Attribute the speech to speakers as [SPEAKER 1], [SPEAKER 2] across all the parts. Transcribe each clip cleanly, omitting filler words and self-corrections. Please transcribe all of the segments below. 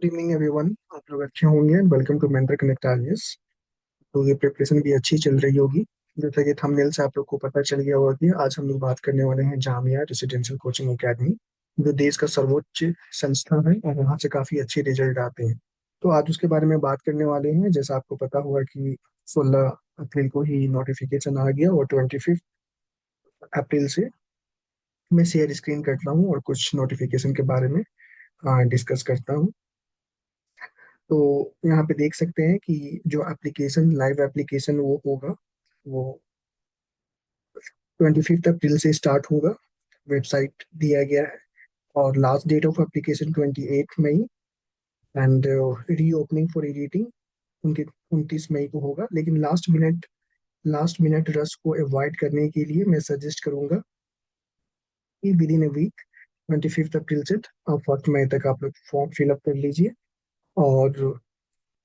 [SPEAKER 1] Good evening everyone. आप लोग अच्छे होंगे। Welcome to mentor connect RS. तो ये प्रिपरेशन भी अच्छी चल रही होगी। जैसा कि थंबनेल से आप लोग को पता चल गया होगा कि आज हम लोग बात करने वाले हैं जामिया रेसिडेंशियल कोचिंग एकेडमी, जो देश का सर्वोच्च संस्था है और वहाँ से काफ़ी अच्छे रिजल्ट आते हैं। तो आज उसके बारे में बात करने वाले हैं। जैसा आपको पता होगा कि 16 अप्रैल को ही नोटिफिकेशन आ गया और 25 अप्रैल से मैं शेयर स्क्रीन करता हूँ और कुछ नोटिफिकेशन के बारे में डिस्कस करता हूँ। तो यहाँ पे देख सकते हैं कि जो एप्लीकेशन लाइव एप्लीकेशन वो होगा, वो 25 अप्रैल से स्टार्ट होगा। वेबसाइट दिया गया है और last date of application 28 May and reopening for editing उनके 29 मई को होगा। लेकिन लास्ट मिनट रश को अवॉइड करने के लिए मैं सजेस्ट करूंगा कि विद इन ए वीक 25 अप्रैल से 1 मई तक आप लोग फॉर्म फिलअप कर लीजिए। और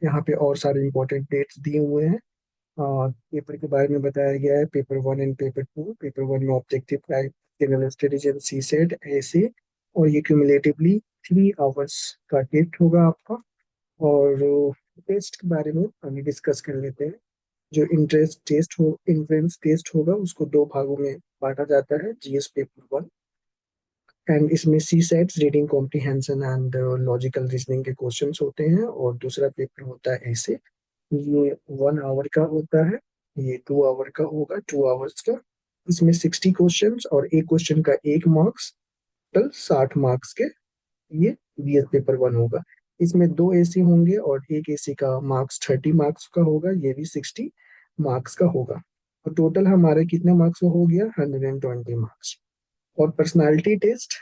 [SPEAKER 1] यहाँ पे और सारे इंपॉर्टेंट डेट्स दिए हुए हैं। पेपर के बारे में बताया गया है, पेपर 1 एंड पेपर 2। पेपर 1 में objective type, general studies and CSAT ऐसे, और ये क्यूमुलेटिवली 3 आवर्स का टेस्ट होगा आपका। और टेस्ट के बारे में अभी डिस्कस कर लेते हैं। जो इंट्रेंस टेस्ट होगा उसको 2 भागों में बांटा जाता है, जीएस पेपर 1। एंड इसमें C sets, reading comprehension and logical reasoning के क्वेश्चंस होते हैं। और दूसरा पेपर होता है ऐसे, ये 1 आवर का होता है। ये 2 आवर का होगा, 2 आवर्स का। इसमें 60 क्वेश्चंस और एक क्वेश्चन का 1 मार्क्स, टोटल 60 मार्क्स के ये बीएस पेपर 1 होगा। इसमें 2 एसी होंगे और एक एसी का मार्क्स 30 मार्क्स का होगा, ये भी 60 मार्क्स का होगा। और टोटल हमारे कितने मार्क्स का हो गया, 120 मार्क्स। और पर्सनालिटी टेस्ट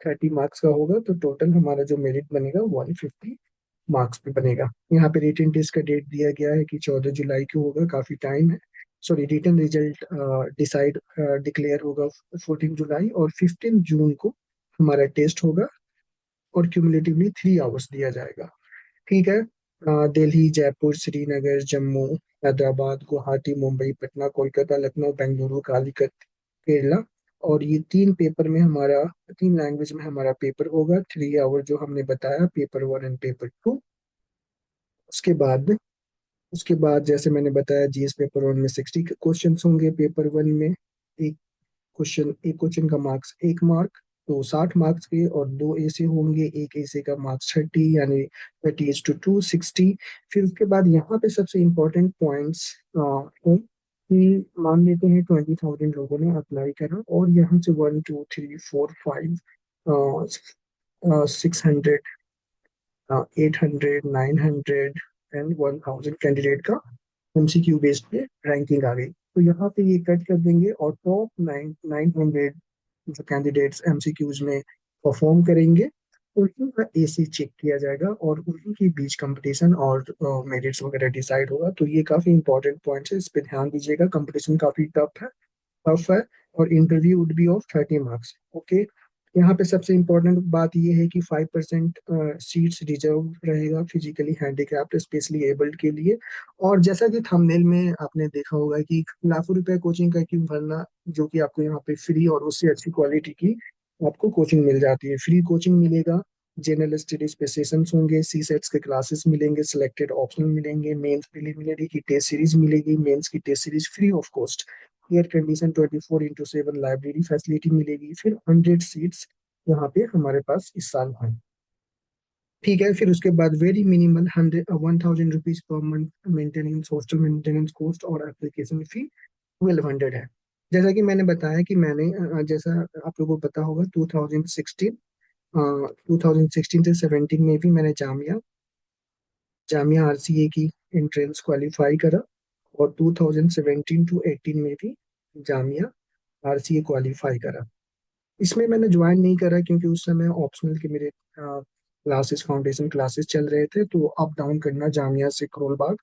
[SPEAKER 1] 30 मार्क्स का होगा। तो टोटल हमारा जो मेरिट बनेगा 150 मार्क्स पे बनेगा। यहाँ पे रिटन टेस्ट का डेट दिया गया है कि 14 जुलाई को होगा, काफी टाइम है। सॉरी, रिटन रिजल्ट डिक्लेयर होगा 14 जुलाई, और 15 जून को हमारा टेस्ट होगा। और क्यूमुलेटिवली 3 आवर्स दिया जाएगा। ठीक है। दिल्ली, जयपुर, श्रीनगर, जम्मू, हैदराबाद, गुवाहाटी, मुंबई, पटना, कोलकाता, लखनऊ, बेंगलुरु, कालीकट, केरला। और ये 3 पेपर में हमारा, 3 लैंग्वेज में हमारा पेपर होगा। 3 आवर जो हमने बताया, पेपर 1 एंड पेपर 2। उसके बाद उसके बाद जैसे मैंने बताया, जीएस पेपर 1 में 60 क्वेश्चन होंगे। पेपर 1 में एक क्वेश्चन का मार्क्स 1 मार्क, तो 60 मार्क्स के। और 2 ऐसे होंगे, एक ऐसे का मार्क्स 30, यानी 30:2 60। फिर उसके बाद यहाँ पे सबसे इम्पोर्टेंट पॉइंट्स है कि मान लेते हैं 20,000 लोगों ने अप्लाई करा, और यहाँ से 1 2 3 4 5 600, 800, 900 एंड 1000 कैंडिडेट का एमसीक्यू बेस्ड पे रैंकिंग आ गई। तो यहाँ पे ये कट कर देंगे और टॉप 900 जो कैंडिडेट्स एमसीक्यूज में परफॉर्म करेंगे, उन्हीं का एसी चेक किया जाएगा और उन्हीं के बीच कंपटीशन और मेरिट्स वगैरह डिसाइड होगा। तो ये काफी इंपॉर्टेंट पॉइंट है, इस पे ध्यान दीजिएगा। कंपटीशन काफी टफ है। और interview would be of 30 marks. Okay. यहाँ पे सबसे इम्पोर्टेंट बात ये है कि 5% सीट्स रिजर्व रहेगा फिजिकली हैंडीकैप्ड स्पेशली एबल्ड के लिए। और जैसा कि थंबनेल में आपने देखा होगा कि लाखों रुपए कोचिंग का क्यों भरना, जो कि आपको यहाँ पे फ्री और उससे अच्छी क्वालिटी की आपको कोचिंग मिल जाती है। फ्री कोचिंग मिलेगा, जनरल स्टडीज पे सेशंस होंगे, सी सेट्स के क्लासेस मिलेंगे, सिलेक्टेड ऑप्शनल मिलेंगे, मेंस प्रिलिमिनरी की टेस्ट सीरीज मिलेगी, मेंस की test series free of cost, air condition 24x7 library facility मिलेगी। फिर 100 सीट्स यहाँ पे हमारे पास इस साल हैं। ठीक है। फिर उसके बाद very minimal 1,000 rupees per month maintenance, hostel maintenance cost और एप्लीकेशन फी 1,200 है। जैसा कि मैंने बताया कि जैसा आप लोगों को पता होगा, 2016 से 17 में भी मैंने जामिया जामिया आरसीए की एंट्रेंस क्वालिफाई करा। और 2017 टू 18 में भी जामिया आरसीए क्वालिफाई करा। इसमें मैंने ज्वाइन नहीं करा क्योंकि उस समय ऑप्शनल के मेरे क्लासेस, फाउंडेशन क्लासेस चल रहे थे। तो अप डाउन करना जामिया से Karol Bagh,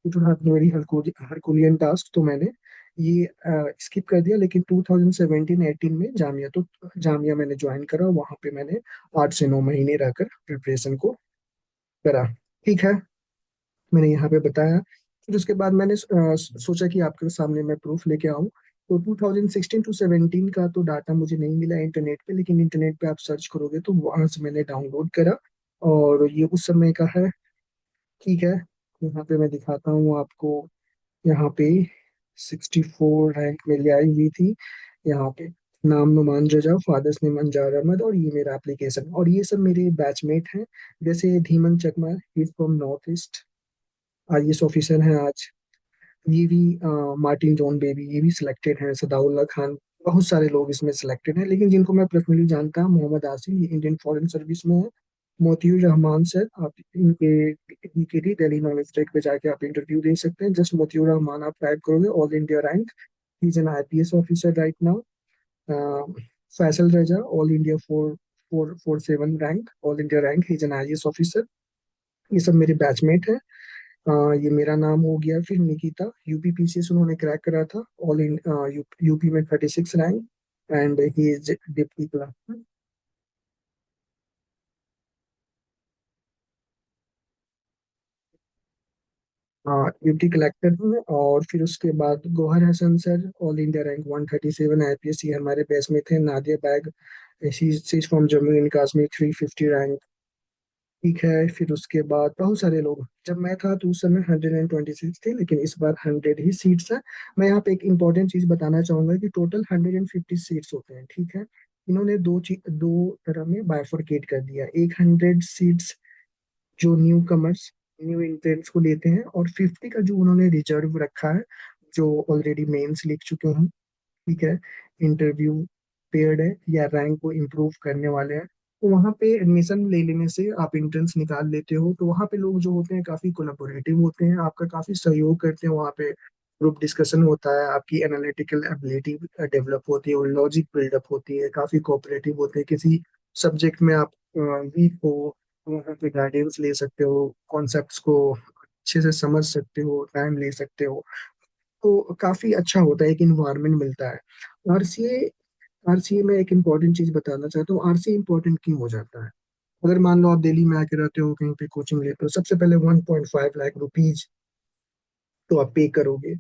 [SPEAKER 1] it would have very herculean task, तो मैंने ये स्किप कर दिया। लेकिन 2017-18 में जामिया मैंने ज्वाइन करा। वहां पे मैंने 8 से 9 महीने रहकर प्रिपरेशन को करा। ठीक है, मैंने यहाँ पे बताया। फिर उसके बाद मैंने सोचा कि आपके सामने मैं प्रूफ लेके आऊँ तो 2016 टू 17 का तो डाटा मुझे नहीं मिला इंटरनेट पे, लेकिन इंटरनेट पे आप सर्च करोगे तो वहां से मैंने डाउनलोड करा, और ये उस समय का है। ठीक है, यहाँ पे मैं दिखाता हूँ आपको। यहाँ पे 64 रैंक मेरी आई हुई थी। यहाँ पे नाम नुमान रजा, फादर्स नेम अंजार अहमद, और ये मेरा एप्लीकेशन, और ये सब मेरे बैचमेट हैं। जैसे Dhiman Chakma, he from North East, IAS officer हैं आज। ये भी मार्टिन जॉन बेबी, ये भी सिलेक्टेड हैं। सदाउल्ला खान, बहुत सारे लोग इसमें सिलेक्टेड हैं, लेकिन जिनको मैं पर्सनली जानता हूँ, मोहम्मद आसिफ, ये इंडियन फॉरेन सर्विस में है। मोतियुर रहमान सर, आप इनके डीकेटी दिल्ली नॉलेज टेक पे जाके आप इंटरव्यू दे सकते हैं। जस्ट मोतियुर रहमान आप टाइप करोगे, all India rank, he is an IPS officer right now. Faisal Raza, all India 447 rank, all India rank, he is an IAS officer. ये सब मेरे बैचमेट हैं। ये मेरा नाम हो गया। फिर निकिता, यूपी पीसीएस उन्होंने क्रैक करा था, ऑल इन यूपी में 36 rank, and he is deputy class. हाँ, यूटी कलेक्टर हूँ। और फिर उसके बाद Gauhar Hasan sir, all India rank 137 IPS, ये हमारे बैच में थे। Nadia Baig, she is from Jammu and Kashmir, 350 rank. ठीक है, फिर उसके बाद बहुत सारे लोग। जब मैं था तो उस समय 126 थे, लेकिन इस बार 100 ही सीट्स है। मैं यहाँ पे एक इम्पोर्टेंट चीज बताना चाहूंगा कि टोटल 150 सीट्स होते हैं। ठीक है, इन्होंने दो तरह में बाइफरकेट कर दिया। एक 100 सीट्स जो न्यू कमर्स, न्यू इंटर्न्स को लेते हैं, और 50 का जो उन्होंने रिजर्व रखा है, जो ऑलरेडी मेंस लिख चुके हैं। ठीक है, इंटरव्यू पेयर्ड है या रैंक को इम्प्रूव करने वाले हैं, तो वहाँ पे एडमिशन ले लेने से आप इंट्रेंस निकाल लेते हो। तो वहाँ पे लोग जो होते हैं काफी कोलाबोरेटिव होते हैं, आपका काफी सहयोग करते हैं। वहाँ पे ग्रुप डिस्कशन होता है, आपकी एनालिटिकल एबिलिटी डेवलप होती है, और लॉजिक बिल्डअप होती है, काफी कोऑपरेटिव होते हैं। किसी सब्जेक्ट में आप वीक हो तो वहाँ पे गाइडेंस ले सकते हो, कॉन्सेप्ट्स को अच्छे से समझ सकते हो, टाइम ले सकते हो। तो काफी अच्छा होता है, एक इन्वायरमेंट मिलता है। आरसीए आरसीए में एक इम्पॉर्टेंट चीज बताना चाहता हूँ, आरसीए इम्पोर्टेंट क्यों हो जाता है। अगर मान लो आप दिल्ली में आके रहते हो, कहीं पे कोचिंग लेते हो, सबसे पहले 1.5 लाख रुपीज तो आप पे करोगे।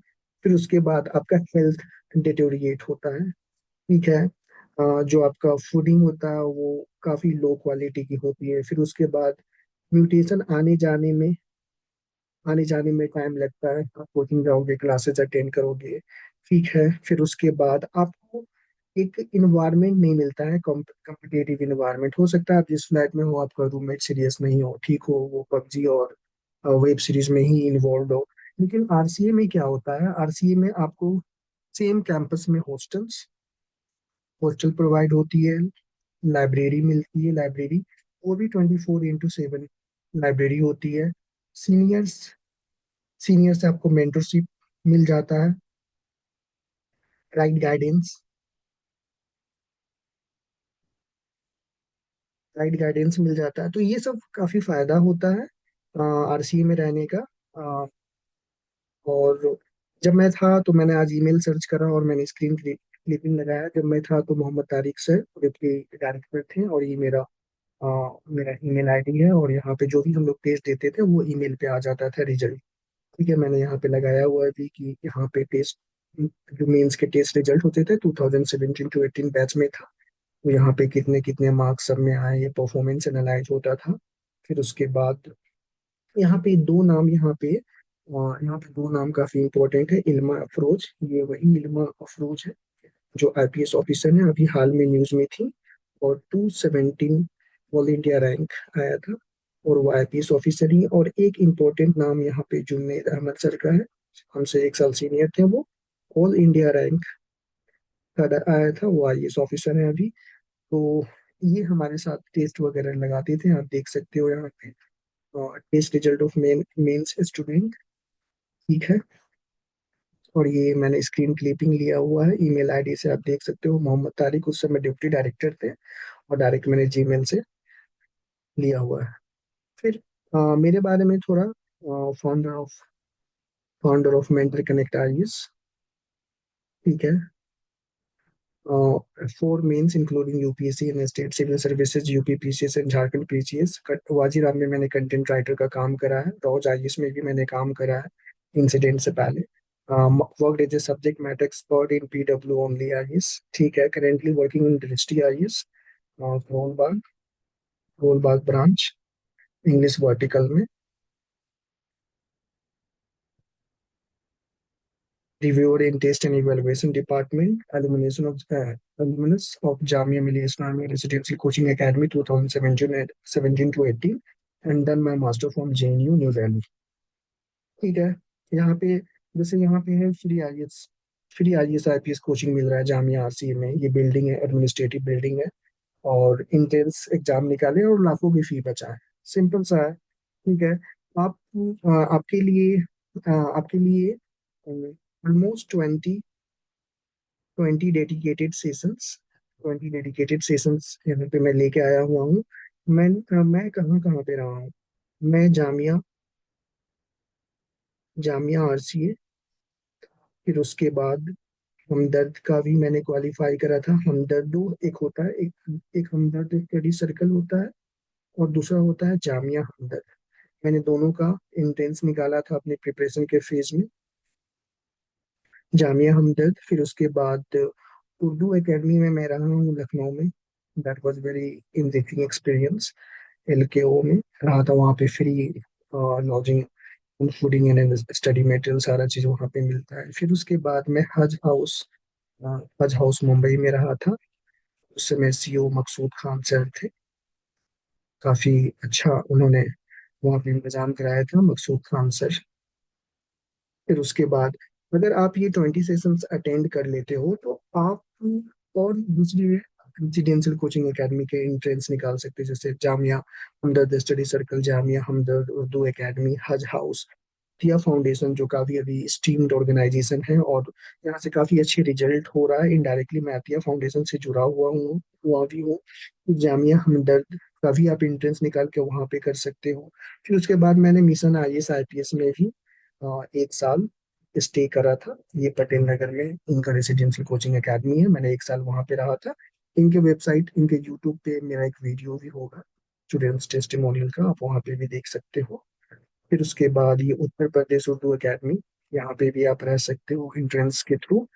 [SPEAKER 1] फिर उसके बाद आपका हेल्थ डिटेरिएट होता है। ठीक है, जो आपका फूडिंग होता है वो काफी लो क्वालिटी की होती है। फिर उसके बाद म्यूटेशन आने जाने में टाइम लगता है। आप कोचिंग जाओगे, क्लासेस अटेंड करोगे। ठीक है, फिर उसके बाद आपको एक इन्वायरमेंट नहीं मिलता है, कॉम्पिटेटिव इन्वायरमेंट। हो सकता है आप जिस फ्लैट में हो आपका रूममेट सीरियस नहीं हो, ठीक हो, वो पबजी और वेब सीरीज में ही इन्वॉल्व हो। लेकिन आरसीए में क्या होता है, आरसीए में आपको सेम कैंपस में हॉस्टल प्रोवाइड होती है, लाइब्रेरी मिलती है, लाइब्रेरी वो भी 24/7 लाइब्रेरी होती है। सीनियर्स सीनियर से आपको मेंटरशिप मिल जाता है, राइट गाइडेंस राइट गाइडेंस मिल जाता है। तो ये सब काफी फायदा होता है आरसीए में रहने का। अ, और जब मैं था तो मैंने आज ईमेल सर्च करा और मैंने स्क्रीन क्लिपिंग लगाया। जब मैं था तो Mohammad Tariq sir deputy director थे, और ये मेरा ईमेल आईडी है, और यहाँ पे जो भी हम लोग टेस्ट देते थे वो ईमेल पे आ जाता था रिजल्ट। ठीक है, मैंने यहाँ पे लगाया हुआ है भी कि यहाँ पे टेस्ट, जो मेंस के टेस्ट रिजल्ट होते थे 2017 टू 18 बैच में था, तो यहाँ पे कितने कितने मार्क्स सब में आए, ये परफॉर्मेंस एनालाइज होता था। फिर उसके बाद यहाँ पे दो नाम, यहाँ पे दो नाम काफी इंपॉर्टेंट है। इल्मा अफरोज, ये वही इल्मा अफरोज है जो आईपीएस ऑफिसर है, अभी हाल में न्यूज में थी। और 217 ऑल इंडिया रैंक आया था, और वो आईपीएस ऑफिसर ही। और एक इम्पोर्टेंट नाम यहाँ पे जुन्नैद अहमद सर का है, हमसे एक साल सीनियर थे वो, ऑल इंडिया रैंक का आया था, वो आईएएस ऑफिसर है अभी। तो ये हमारे साथ टेस्ट वगैरह लगाते थे, आप देख सकते हो यहाँ पे test result of mains student. ठीक है, और ये मैंने स्क्रीन क्लिपिंग लिया हुआ है, ईमेल आईडी से आप देख सकते हो। मोहम्मद तारिक उस समय डिप्टी डायरेक्टर थे, और डायरेक्ट मैंने जीमेल से लिया हुआ है। फिर मेरे बारे में थोड़ा, founder of mentor connect IAS. ठीक है, four mains including UPSC and state civil services, UP PCS and Jharkhand PCS. Vajiram में मैंने कंटेंट राइटर का काम करा है, रोज आईएएस में भी मैंने काम करा है इंसिडेंट से पहले। Worked as a subject matter expert in PW only IAS, ठीक है। Currently working in Drishti IAS, रोलबाग, रोलबाग ब्रांच, इंग्लिश वर्टिकल में। Reviewer in Test and Evaluation Department, alumnus of Jamia Millia Islamia Residential Coaching Academy 2017 to 18, and done my master from JNU New Delhi, ठीक है। यहाँ पे जैसे यहाँ पे है फ्री आईएएस आईपीएस कोचिंग मिल रहा है जामिया आरसीए में। ये बिल्डिंग है, एडमिनिस्ट्रेटिव बिल्डिंग है, और इंट्रेंस एग्जाम निकाले और लाखों की फी बचाए। सिंपल सा है, ठीक है। आप आपके लिए आपके लिए ऑलमोस्ट 20 डेडिकेटेड सेशंस यहाँ पे मैं लेके आया हुआ हूँ। मैं कहाँ कहाँ पे रहा हूँ। मैं जामिया आरसीए, फिर उसके बाद हमदर्द का भी मैंने क्वालिफाई करा था। हमदर्द एक होता है, एक हमदर्द स्टडी सर्कल होता है, और दूसरा होता है जामिया हमदर्द। मैंने दोनों का एंट्रेंस निकाला था अपने प्रिपरेशन के फेज में। जामिया हमदर्द, फिर उसके बाद उर्दू एकेडमी में मैं रहा हूँ लखनऊ में। That was very enriching experience. LKO में रहा था, वहाँ पे free lodging, fooding and study material सारा चीज़ वहाँ पे मिलता है। फिर उसके बाद मैं हज हाउस मुंबई में रहा था। उस समय सीओ मकसूद खान सर थे। काफ़ी अच्छा उन्होंने वहाँ पे इंतजाम कराया था, मकसूद खान सर। फिर उसके बाद अगर आप ये 20 सेशंस अटेंड कर लेते हो तो आप और दूसरी रेजिडेंशियल कोचिंग एकेडमी के एंट्रेंस निकाल सकते हैं, जैसे जामिया हमदर्द स्टडी सर्कल, जामिया हमदर्द उर्दू एकेडमी, हज हाउस, टिया फाउंडेशन जो काफी अभी स्टीम्ड ऑर्गेनाइजेशन है, और यहाँ से काफी अच्छे रिजल्ट हो रहा है। इनडायरेक्टली मैं अतिया फाउंडेशन से जुड़ा हुआ भी हूँ। जामिया हमदर्द का भी आप एंट्रेंस निकाल के वहाँ पे कर सकते हो। फिर उसके बाद मैंने मिशन आईएएस आईपीएस में भी 1 साल स्टे करा था। ये पटेल नगर में इनका रेसिडेंशियल कोचिंग एकेडमी है, मैंने 1 साल वहाँ पे रहा था। इनके वेबसाइट, इनके यूट्यूब पे मेरा एक वीडियो भी होगा स्टूडेंट्स टेस्टिमोनियल का, आप वहाँ पे भी देख सकते हो। फिर उसके बाद ये उत्तर प्रदेश उर्दू एकेडमी, यहाँ पे भी आप रह सकते हो एंट्रेंस के थ्रू।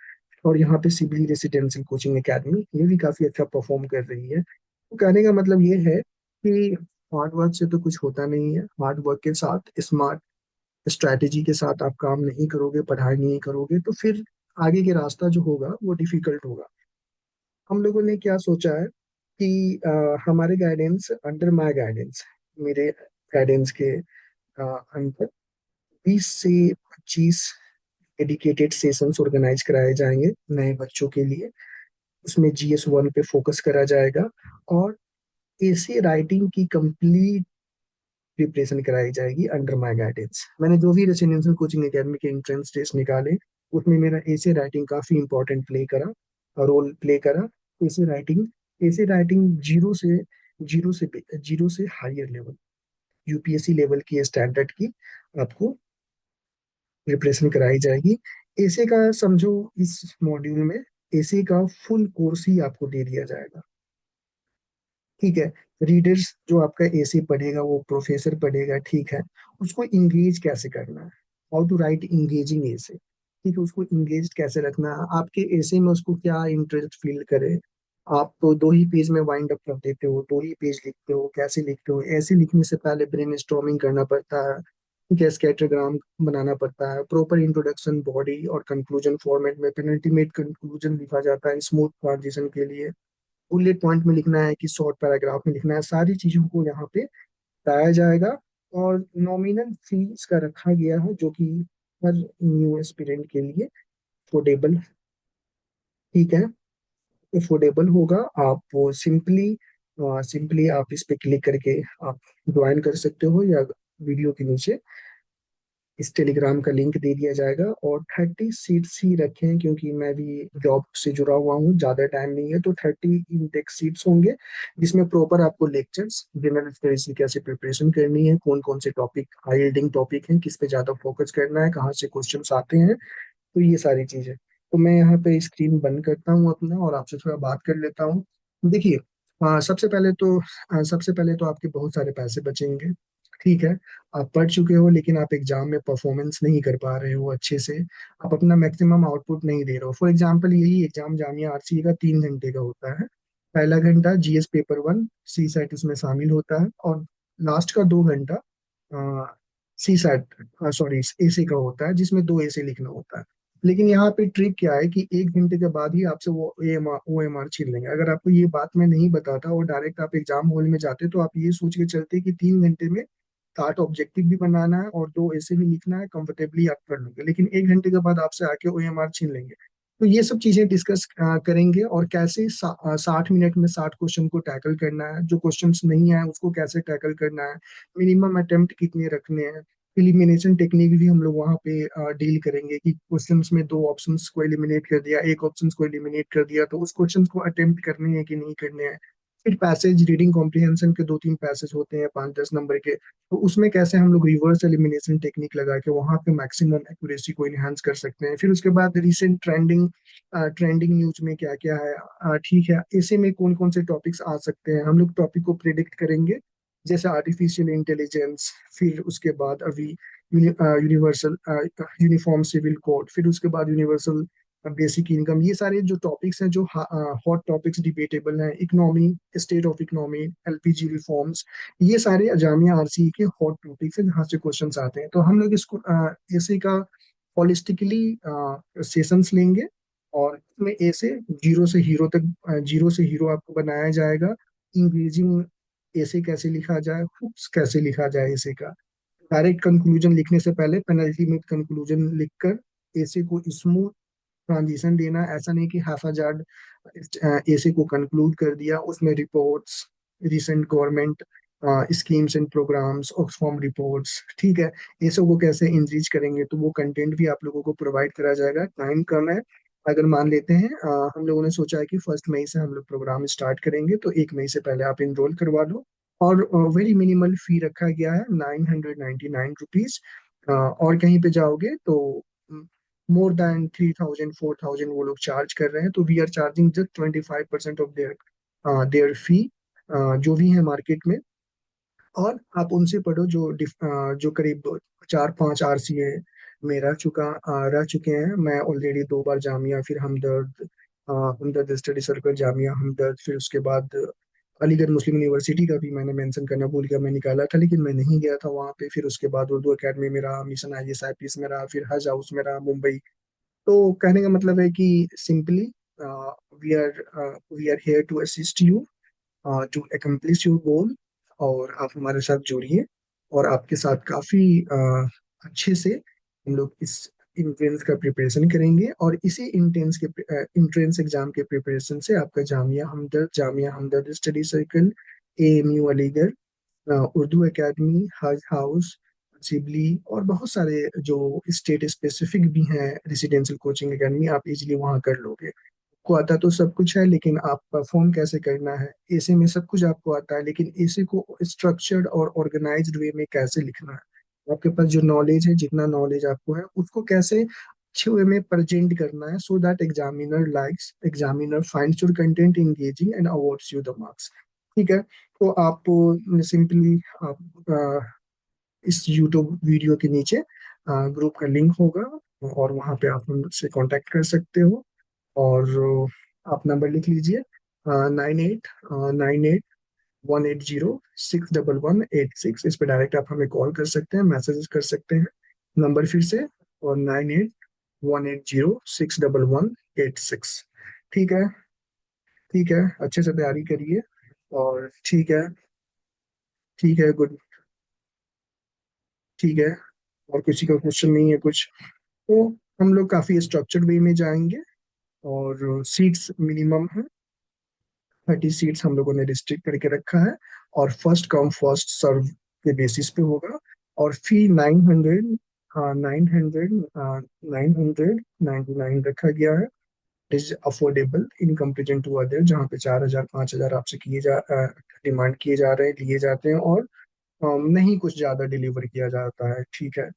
[SPEAKER 1] और यहाँ पे सिबली रेसिडेंशियल कोचिंग एकेडमी, ये भी काफी अच्छा परफॉर्म कर रही है। तो कहने का मतलब ये है कि हार्ड वर्क से तो कुछ होता नहीं है। हार्ड वर्क के साथ, स्मार्ट स्ट्रैटेजी के साथ आप काम नहीं करोगे, पढ़ाई नहीं करोगे, तो फिर आगे के रास्ता जो होगा वो डिफिकल्ट होगा। हम लोगों ने क्या सोचा है कि हमारे गाइडेंस, अंडर माय गाइडेंस, मेरे गाइडेंस के अंदर 20 से 25 डेडिकेटेड सेशंस ऑर्गेनाइज कराए जाएंगे नए बच्चों के लिए। उसमें GS1 पे फोकस करा जाएगा, और एसे राइटिंग की कंप्लीट प्रिपरेशन कराई जाएगी अंडर माय गाइडेंस। मैंने जो भी रेसिडेंशियल कोचिंग एकेडमी के एंट्रेंस टेस्ट निकाले, उसमें मेरा एसे राइटिंग काफी इंपॉर्टेंट रोल प्ले करा। एसे राइटिंग जीरो से हायर लेवल, यूपीएससी लेवल की स्टैंडर्ड की आपको प्रिपरेशन कराई जाएगी। एसे का समझो, इस मॉड्यूल में एसे का फुल कोर्स ही आपको दे दिया जाएगा, ठीक है। रीडर्स जो आपका एसे पढ़ेगा वो प्रोफेसर पढ़ेगा, ठीक है। उसको इंगेज कैसे करना है, हाउ टू राइट इंगेजिंग एसे, ठीक है। उसको इंगेज कैसे रखना है, आपके एसे में उसको क्या इंटरेस्ट फील करे। आप तो 2 ही पेज में वाइंड अप कर देते हो, 2 ही पेज लिखते हो, कैसे लिखते हो। ऐसे लिखने से पहले ब्रेन स्टॉर्मिंग करना पड़ता है, ठीक है। स्कैटरग्राम बनाना पड़ता है, प्रॉपर इंट्रोडक्शन, बॉडी और कंक्लूजन फॉर्मेट में पेनल्टीमेट कंक्लूजन लिखा जाता है स्मूथ ट्रांजिशन के लिए। बुलेट पॉइंट में लिखना है कि शॉर्ट पैराग्राफ में लिखना है, सारी चीजों को यहाँ पे बताया जाएगा। और नॉमिनल फीस का रखा गया है, जो कि हर न्यू एस्पिरेंट के लिए अफोर्डेबल, ठीक है, अफोर्डेबल होगा। आप वो सिंपली आप इस पे क्लिक करके आप ज्वाइन कर सकते हो, या वीडियो के नीचे इस टेलीग्राम का लिंक दे दिया जाएगा। और 30 सीट्स ही रखें, क्योंकि मैं भी जॉब से जुड़ा हुआ हूँ, ज़्यादा टाइम नहीं है, तो 30 इंटेक सीट्स होंगे, जिसमें प्रॉपर आपको लेक्चर्स, जनरल स्टडीज की कैसे प्रिपरेशन करनी है, कौन कौन से टॉपिक हाई यील्डिंग टॉपिक हैं, किस पे ज़्यादा फोकस करना है, कहाँ से क्वेश्चन आते हैं, तो ये सारी चीज़ें। तो मैं यहाँ पे स्क्रीन बंद करता हूँ अपना, और आपसे थोड़ा बात कर लेता हूँ। देखिए, सबसे पहले तो आपके बहुत सारे पैसे बचेंगे। ठीक है, आप पढ़ चुके हो लेकिन आप एग्जाम में परफॉर्मेंस नहीं कर पा रहे हो अच्छे से, आप अपना मैक्सिमम आउटपुट नहीं दे रहे हो। फॉर एग्जांपल यही एग्जाम जामिया आरसीए का 3 घंटे का होता है। पहला घंटा जीएस पेपर वन सी सेट उसमें शामिल होता है, और लास्ट का 2 घंटा सी सेट सॉरी एसे का होता है, जिसमें दो एसे लिखना होता है। लेकिन यहाँ पे ट्रिक क्या है कि 1 घंटे के बाद ही आपसे वो OMR छीन लेंगे। अगर आपको ये बात मैं नहीं बताता और डायरेक्ट आप एग्जाम हॉल में जाते तो आप ये सोच के चलते कि 3 घंटे में 60 ऑब्जेक्टिव भी बनाना है और दो ऐसे भी लिखना है, कंफर्टेबली आप कर लोगे। लेकिन 1 घंटे के बाद आपसे आके OMR छीन लेंगे। तो ये सब चीजें डिस्कस करेंगे, और कैसे 60 मिनट में 60 क्वेश्चन को टैकल करना है, जो क्वेश्चंस नहीं आए उसको कैसे टैकल करना है, मिनिमम अटेम्प्ट कितने रखने हैं। एलिमिनेशन टेक्निक भी हम लोग वहाँ पे डील करेंगे कि क्वेश्चंस में दो ऑप्शंस को एलिमिनेट कर दिया, एक ऑप्शंस को एलिमिनेट कर दिया, तो उस क्वेश्चंस को अटेम्प्ट करने हैं कि नहीं करने हैं। फिर पैसेज रीडिंग कॉम्प्रिहेंशन के 2-3 पैसेज होते हैं 5-10 नंबर के, तो उसमें कैसे हम लोग रिवर्स एलिमिनेशन टेक्निक लगा के वहां पे मैक्सिमम एक्यूरेसी को इनहांस कर सकते हैं। फिर उसके बाद रिसेंट ट्रेंडिंग न्यूज में क्या क्या है, ठीक है, ऐसे में कौन कौन से टॉपिक्स आ सकते हैं, हम लोग टॉपिक को प्रिडिक्ट करेंगे, जैसे आर्टिफिशियल इंटेलिजेंस। फिर उसके बाद अभी यूनिवर्सल यूनिफॉर्म सिविल कोड, फिर उसके बाद यूनिवर्सल बेसिक इनकम, ये सारे जो टॉपिक्स हैं जो हॉट टॉपिक्स डिबेटेबल हैं, economy, state of economy, LPG reforms, ये सारे जामिया आरसीई के हॉट टॉपिक्स हैं जहाँ से क्वेश्चंस आते हैं। तो हम लोग इसको ऐसे का हॉलिस्टिकली सेशंस लेंगे, और इसमें ए से जीरो से हीरो तक, जीरो से हीरो आपको बनाया जाएगा। इंगेजिंग ऐसे कैसे लिखा जाए, हुक्स कैसे लिखा जाए ऐसे का, डायरेक्ट कंक्लूजन लिखने से पहले पेनल्टीमेट कंक्लूजन लिखकर ऐसे को स्मूथ ट्रांजिशन देना। ऐसा नहीं कि हाफाजार्ड ऐसे को कंक्लूड कर दिया, उसमें reports, recent government schemes and programmes, Oxfam reports, ठीक है, ये सब को कैसे इंरीच करेंगे, तो वो कंटेंट भी आप लोगों को प्रोवाइड करा जाएगा। टाइम कम है, अगर मान लेते हैं हम लोगों ने सोचा है कि 1 मई से हम लोग प्रोग्राम स्टार्ट करेंगे, तो 1 मई से पहले आप इनरोल करवा लो। और वेरी मिनिमल फी रखा गया है, ₹999। और कहीं पे जाओगे तो मोर देन 3000 4000 वो लोग चार्ज कर रहे हैं, तो we are charging just 25% of their fee, जो भी है मार्केट में। और आप उनसे पढ़ो जो करीब 4-5 RCA में रह चुके हैं। मैं ऑलरेडी 2 बार जामिया, फिर हमदर्द स्टडी सर्कल जामिया हमदर्द, फिर उसके बाद अलीगढ़ मुस्लिम यूनिवर्सिटी का भी मैंने मेंशन करना भूल गया, मैं निकाला था लेकिन मैं नहीं गया था वहाँ पे। फिर उसके बाद उर्दू एकेडमी में रहा, मिशन ISIPS में रहा, फिर हज हाउस में रहा मुंबई। तो कहने का मतलब है कि simply we are here to assist you to accomplish your goal, और आप हमारे साथ जुड़िए। और आपके साथ काफी अच्छे से हम लोग इस इंट्रेंस का प्रिपरेशन करेंगे, और इसी इंट्रेंस एग्जाम के प्रिपरेशन से आपका Jamia Hamdard study circle, AMU Aligarh, Urdu academy, Haj house, Shibli, और बहुत सारे जो स्टेट स्पेसिफिक भी हैं रेसिडेंशियल कोचिंग एकेडमी, आप इजीली वहाँ कर लोगे। को आता तो सब कुछ है, लेकिन आप परफॉर्म कैसे करना है, ऐसे में सब कुछ आपको आता है, लेकिन ऐसे को स्ट्रक्चर्ड और ऑर्गेनाइज्ड वे में कैसे लिखना है, आपके पास जो नॉलेज है, जितना नॉलेज आपको है, उसको कैसे अच्छे वे में प्रेजेंट करना है, so that examiner finds your content engaging and awards you the marks. ठीक है, तो आप सिंपली आप इस यूट्यूब वीडियो के नीचे ग्रुप का लिंक होगा, और वहाँ पे आप हमसे कांटेक्ट कर सकते हो। और आप नंबर लिख लीजिए, 9898 180 61186। इस पे डायरेक्ट आप हमें कॉल कर सकते हैं, मैसेजेस कर सकते हैं। नंबर फिर से, और 9818061186। ठीक है, ठीक है, अच्छे से तैयारी करिए। और ठीक है, ठीक है, गुड, ठीक है। और किसी का क्वेश्चन नहीं है कुछ, तो हम लोग काफी स्ट्रक्चर्ड वे में जाएंगे। और सीट्स मिनिमम है, 30 सीट्स हम लोगों ने रिस्ट्रिक्ट करके रखा है, और फर्स्ट कम फर्स्ट सर्व के बेसिस पे होगा। और फी 999 रखा गया है। Is affordable in comparison to other, जहाँ पे 4000 5000 आपसे डिमांड किए जा रहे हैं, लिए जाते हैं, और नहीं कुछ ज्यादा डिलीवर किया जाता है। ठीक है,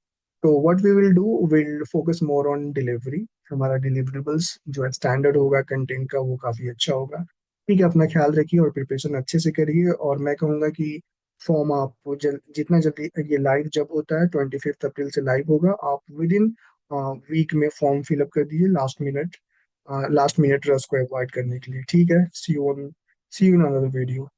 [SPEAKER 1] तो what we will do, will focus more on delivery. हमारा डिलीवरेबल्स जो है स्टैंडर्ड होगा, कंटेंट का वो काफी अच्छा होगा। ठीक है, अपना ख्याल रखिए और प्रिपरेशन अच्छे से करिए। और मैं कहूँगा कि फॉर्म आप जितना जल्दी, ये लाइव जब होता है 25 अप्रैल से लाइव होगा, आप विद इन वीक में फॉर्म फिलअप कर दीजिए, लास्ट मिनट रस को अवॉइड करने के लिए। ठीक है, सी यू इन अनदर वीडियो।